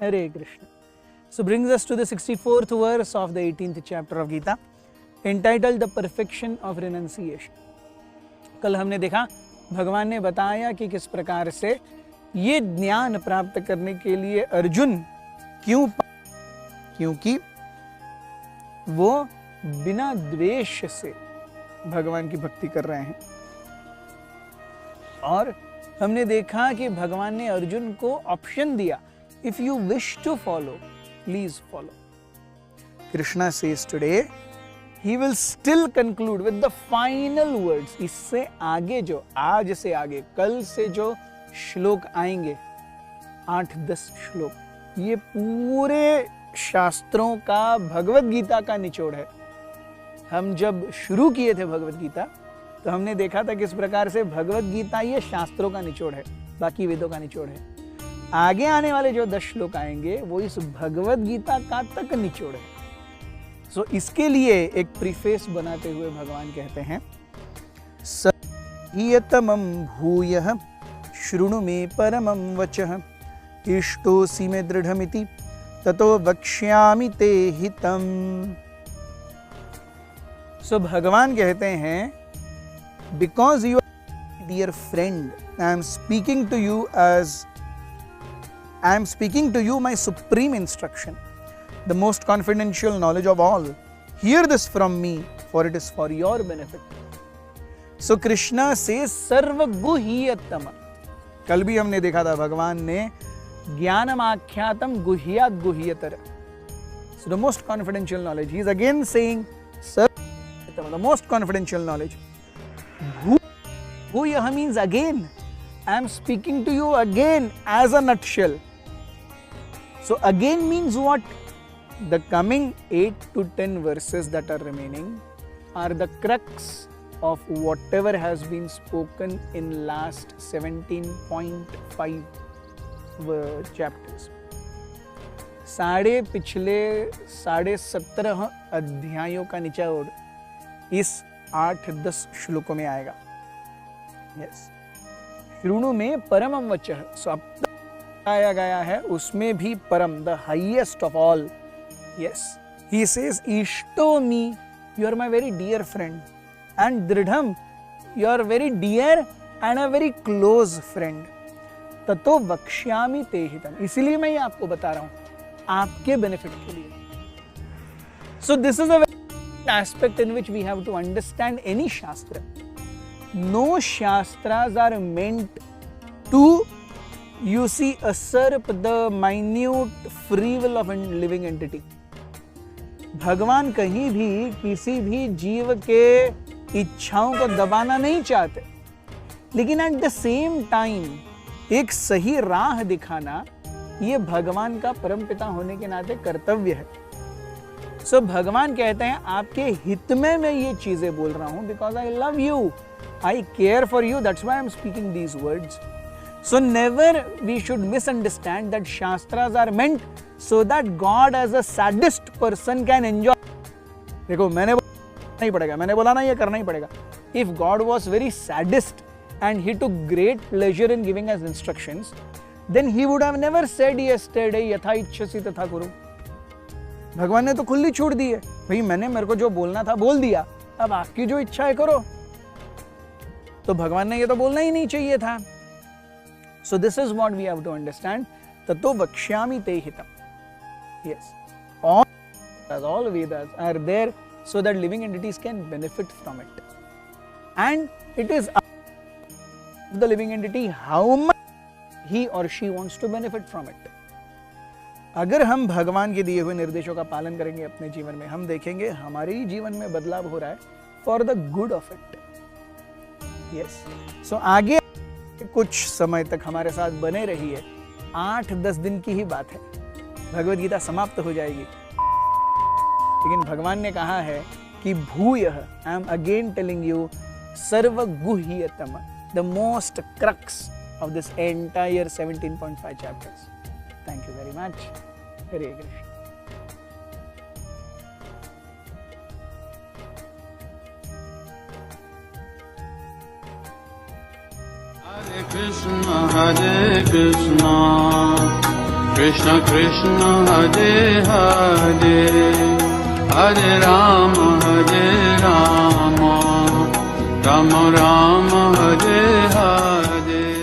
Hare Krishna. So brings us to the 64th verse of the 18th chapter of Gita, entitled The Perfection of Renunciation. कल हमने देखा भगवान ने बताया कि किस प्रकार से ये ज्ञान प्राप्त करने के लिए अर्जुन क्योंकि वो बिना द्वेष से भगवान की भक्ति कर रहे हैं। और हमने देखा कि भगवान ने अर्जुन को ऑप्शन दिया, if you wish to follow please follow. Krishna says today he will still conclude with the final words. इससे आगे जो आज से आगे कल से जो श्लोक आएंगे 8-10 श्लोक, ये पूरे शास्त्रों का भगवत गीता का निचोड़ है। हम जब शुरू किए थे भगवत गीता तो हमने देखा था किस प्रकार से भगवत गीता ये शास्त्रों का निचोड़ है, बाकी वेदों का निचोड़ है। आगे आने वाले जो 10 श्लोक आएंगे वो इस भगवत गीता का तक निचोड़ है। सो इसके लिए एक प्रीफेस बनाते हुए भगवान कहते हैं, सहीयतमं भूयः शृणु मे परमं वचः इष्टोऽसि मे दृढमिति ततो वक्ष्यामि ते हितम्। सो भगवान कहते हैं, because you are dear friend, I am speaking to you my supreme instruction, the most confidential knowledge of all. Hear this from me, for it is for your benefit. So Krishna says सर्वगुह्यतम। कल भी हमने देखा था भगवान ने ज्ञानमाख्यातम गुह्यात् गुह्यतर, so the most confidential knowledge. He is again saying सर्वगुह्यतम, the most confidential knowledge. Bhuyah means again. I am speaking to you again as a nutshell. So again means what? The coming 8 to 10 verses that are remaining are the crux of whatever has been spoken in last 17.5 chapters. पिछले 17.5 अध्यायों का निचोड़ इस 8-10 श्लोकों में आएगा। Yes, शृणु में परमं वचः। सो अब तक आया गया है उसमें भी परम, the highest of all. Yes, he says इष्टो मी, you are my very dear friend, and दृढ़म, you are very dear and a very close friend. ततो वक्ष्यामि ते हितम्, इसीलिए मैं ये आपको बता रहा हूं आपके बेनिफिट के लिए। सो this is a aspect in which we have to understand any shastra. No shastras are meant to, you see, usurp the minute free will of a living entity. भगवान कहीं भी किसी भी जीव के इच्छाओं को दबाना नहीं चाहते, लेकिन एट द सेम टाइम एक सही राह दिखाना ये भगवान का परमपिता होने के नाते कर्तव्य है। सो भगवान कहते हैं आपके हित में मैं ये चीजें बोल रहा हूं, because I love you, I care for you, that's why I am speaking these words. So never we should misunderstand that shastras are meant so that God as a sadist person can enjoy. देखो मैंने नहीं पड़ेगा, मैंने बोला ना ये करना ही पड़ेगा। If God was very sadist and he took great pleasure in giving us instructions, then he would have never said yesterday यथा इच्छसि तथा कुरु। भगवान ने तो खुली छूट दी है, भाई मैंने मेरे को जो बोलना था बोल दिया, अब आपकी जो इच्छा है करो। तो भगवान ने ये तो बोलना ही नहीं चाहिए था। So this is what we have to understand, ततो वक्ष्यामि ते हितम्। Yes, all Vedas are there so that living entities can benefit from it, and it is the living entity how much he or she wants to benefit from it. अगर हम भगवान के दिए हुए निर्देशों का पालन करेंगे अपने जीवन में, हम देखेंगे हमारे जीवन में बदलाव हो रहा है for the good of it. Yes, so आगे कुछ समय तक हमारे साथ बने रहिए। 8-10 दिन की ही बात है, भगवद गीता समाप्त हो जाएगी। लेकिन भगवान ने कहा है कि भूयः, I am again telling you, सर्वगुह्यतम, the most crux of this entire 17.5 chapters. Thank you very much. Hare Krishna. Hare Krishna, Hare Krishna, Krishna Krishna Hare Hare, Hare Ram Ram Ram Hare Hare.